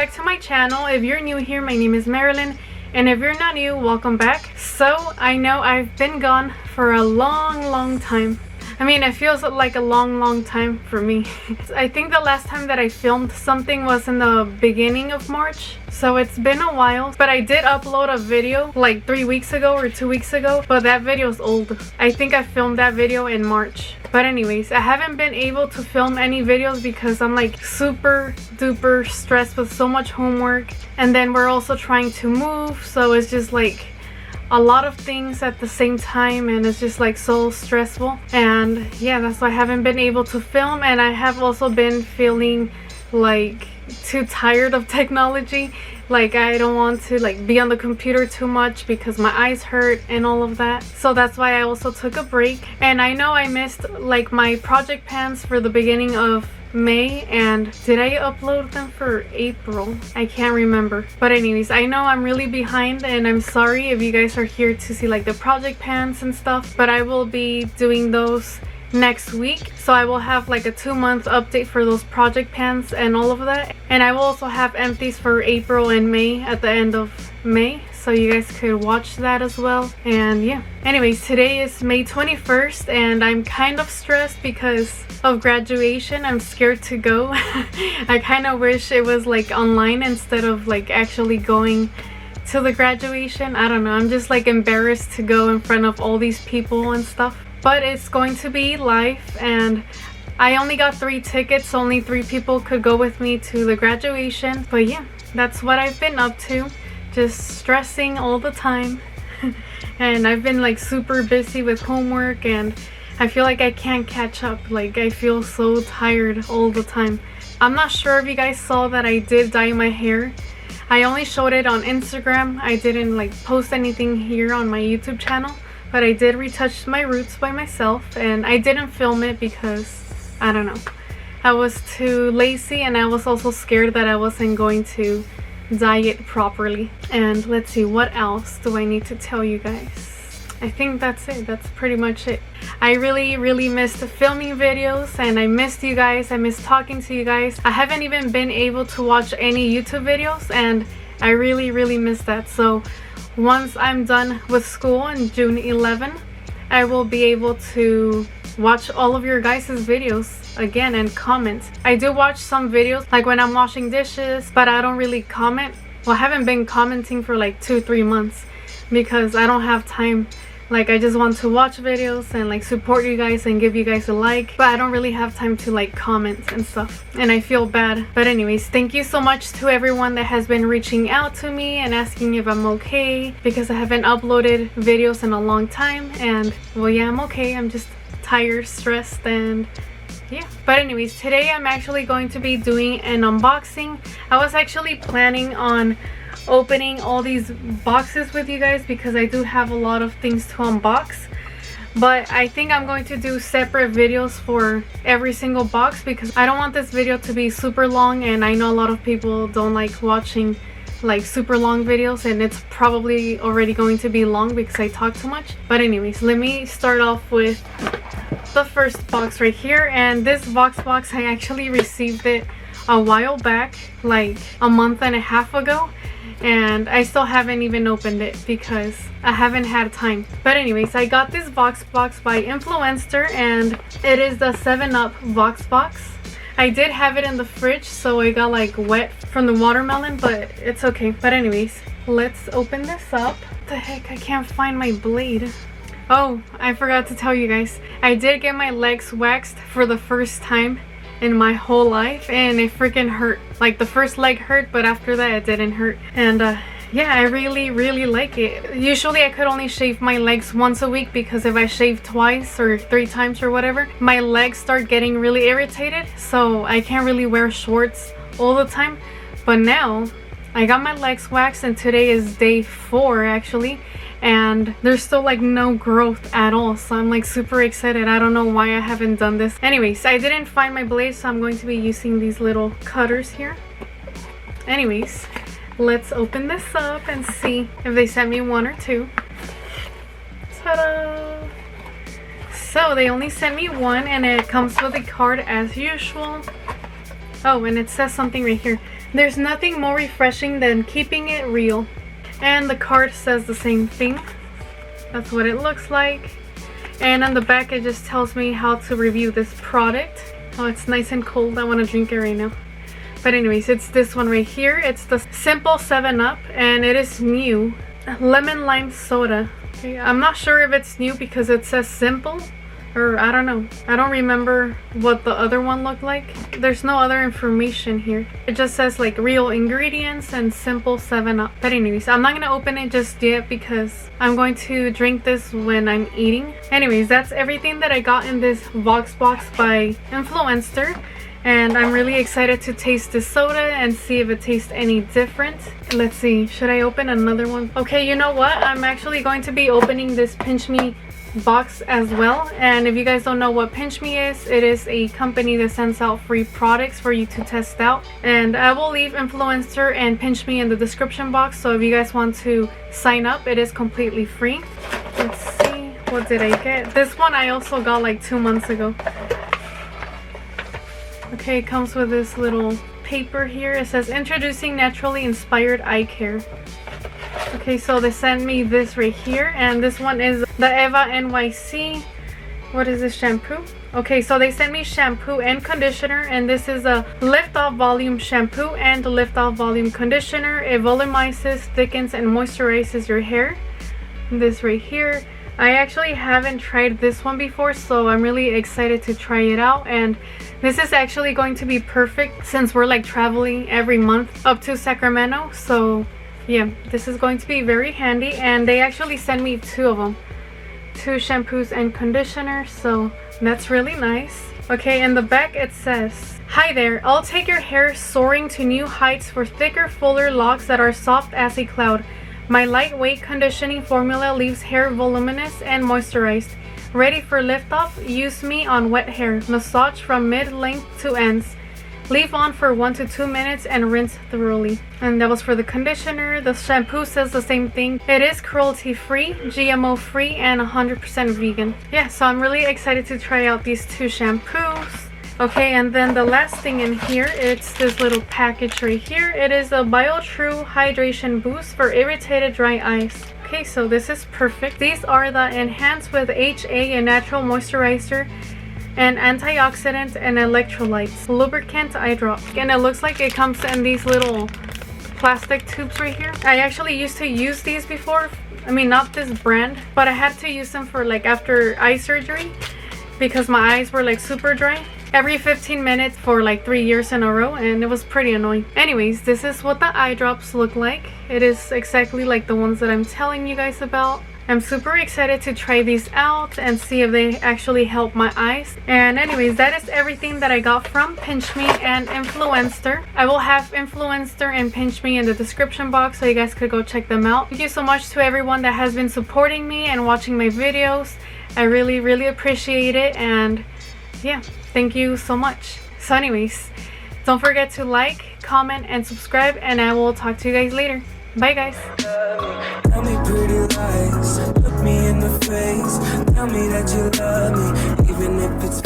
back to my channel. If you're new here, my name is Marilyn, and if you're not new, welcome back. So I know I've been gone for a long time. I mean, it feels like a long time for me. I think the last time that I filmed something was in the beginning of March, so it's been a while. But I did upload a video like 3 weeks ago or 2 weeks ago, but that video is old. I think I filmed that video in March. But anyways, I haven't been able to film any videos because I'm like super duper stressed with so much homework, and then we're also trying to move, so it's just like a lot of things at the same time, and it's just like so stressful. And yeah, that's why I haven't been able to film. And I have also been feeling like too tired of technology. Like I don't want to like be on the computer too much because my eyes hurt and all of that. So that's why I also took a break. And I know I missed like my project pans for the beginning of May, and did I upload them for April? I can't remember. But anyways, I know I'm really behind, and I'm sorry if you guys are here to see like the project pans and stuff, but I will be doing those next week. So I will have like a 2-month update for those project pans and all of that, and I will also have empties for April and May at the end of May, so you guys could watch that as well. And yeah, anyways, today is May 21st and I'm kind of stressed because of graduation. I'm scared to go. I kind of wish it was like online instead of like actually going to the graduation. I don't know, I'm just like embarrassed to go in front of all these people and stuff. But it's going to be live, and I only got 3 tickets, so only 3 people could go with me to the graduation. But yeah, that's what I've been up to, just stressing all the time. And I've been like super busy with homework, and I feel like I can't catch up. Like I feel so tired all the time. I'm not sure if you guys saw that I did dye my hair. I only showed it on Instagram. I didn't like post anything here on my YouTube channel. But I did retouch my roots by myself, and I didn't film it because, I don't know, I was too lazy, and I was also scared that I wasn't going to dye it properly. And let's see, what else do I need to tell you guys? I think that's it. That's pretty much it. I really missed filming videos, and I missed you guys. I missed talking to you guys. I haven't even been able to watch any YouTube videos, and I really missed that. So once I'm done with school on June 11, I will be able to watch all of your guys' videos again and comment. I do watch some videos like when I'm washing dishes, but I don't really comment. Well, I haven't been commenting for like 2-3 months because I don't have time. Like I just want to watch videos and like support you guys and give you guys a like, but I don't really have time to like comment and stuff, and I feel bad. But anyways, thank you so much to everyone that has been reaching out to me and asking if I'm okay, because I haven't uploaded videos in a long time. And well, yeah, I'm okay. I'm just tired, stressed, and yeah. But anyways, today I'm actually going to be doing an unboxing. I was actually planning on opening all these boxes with you guys because I do have a lot of things to unbox, but I think I'm going to do separate videos for every single box because I don't want this video to be super long, and I know a lot of people don't like watching like super long videos, and it's probably already going to be long because I talk too much. But anyways, let me start off with the first box right here. And this VoxBox, I actually received it a while back, like a month and a half ago, and I still haven't even opened it because I haven't had time. But anyways, I got this VoxBox by Influenster, and it is the 7up VoxBox. I did have it in the fridge, so it got like wet from the watermelon, but it's okay. But anyways, let's open this up. What the heck, I can't find my blade. Oh, I forgot to tell you guys, I did get my legs waxed for the first time in my whole life, and it freaking hurt. Like the first leg hurt, but after that it didn't hurt. And yeah, I really like it. Usually I could only shave my legs once a week because if I shave twice or 3 times or whatever, my legs start getting really irritated, so I can't really wear shorts all the time. But now I got my legs waxed, and today is day 4 actually, and there's still like no growth at all, so I'm like super excited. I don't know why I haven't done this. Anyways, I didn't find my blade, so I'm going to be using these little cutters here. Anyways, let's open this up and see if they sent me 1 or 2. Ta-da! So they only sent me 1, and it comes with a card as usual. Oh, and it says something right here. There's nothing more refreshing than keeping it real. And the card says the same thing. That's what it looks like. And on the back it just tells me how to review this product. Oh, it's nice and cold. I want to drink it right now. But anyways, it's this one right here. It's the Simple 7up, and it is new. Lemon lime soda. Okay, I'm not sure if it's new because it says simple, or I don't know. I don't remember what the other one looked like. There's no other information here. It just says like real ingredients and Simple 7up. But anyways, I'm not gonna open it just yet because I'm going to drink this when I'm eating. Anyways, that's everything that I got in this VoxBox by Influenster. And I'm really excited to taste this soda and see if it tastes any different. Let's see, should I open another one? Okay, you know what? I'm actually going to be opening this PinchME box as well. And if you guys don't know what PinchME is, it is a company that sends out free products for you to test out. And I will leave Influencer and PinchME in the description box. So if you guys want to sign up, it is completely free. Let's see, what did I get? This one I also got like 2 months ago. Okay, it comes with this little paper here. It says introducing naturally inspired eye care. Okay, so they sent me this right here, and this one is the Eva NYC. What is this shampoo? Okay, so they sent me shampoo and conditioner, and this is a lift off volume shampoo and lift off volume conditioner. It volumizes, thickens, and moisturizes your hair. This right here. I actually haven't tried this one before, so I'm really excited to try it out. And this is actually going to be perfect since we're like traveling every month up to Sacramento. So yeah, this is going to be very handy. And they actually sent me 2 of them, 2 shampoos and conditioners, so that's really nice. Okay, in the back it says, "Hi there, I'll take your hair soaring to new heights for thicker, fuller locks that are soft as a cloud. My lightweight conditioning formula leaves hair voluminous and moisturized. Ready for liftoff? Use me on wet hair. Massage from mid-length to ends. Leave on for 1 to 2 minutes and rinse thoroughly." And that was for the conditioner. The shampoo says the same thing. It is cruelty-free, GMO-free, and 100% vegan. Yeah, so I'm really excited to try out these 2 shampoos. Okay, and then the last thing in here, it's this little package right here. It is a BioTrue Hydration Boost for irritated dry eyes. Okay, so this is perfect. These are the Enhanced with HA, a natural moisturizer, and antioxidant and electrolytes. Lubricant eye drop. And it looks like it comes in these little plastic tubes right here. I actually used to use these before. I mean, not this brand, but I had to use them for like after eye surgery because my eyes were like super dry. Every 15 minutes for like 3 years in a row, and it was pretty annoying. Anyways, this is what the eye drops look like. It is exactly like the ones that I'm telling you guys about. I'm super excited to try these out and see if they actually help my eyes. And anyways, that is everything that I got from PinchME and Influenster. I will have Influenster and PinchME in the description box so you guys could go check them out. Thank you so much to everyone that has been supporting me and watching my videos. I really appreciate it, and yeah, thank you so much. So anyways, don't forget to like, comment, and subscribe, and I will talk to you guys later. Bye guys. Tell me pretty lies, look me in the face, tell me that you love me, even if it's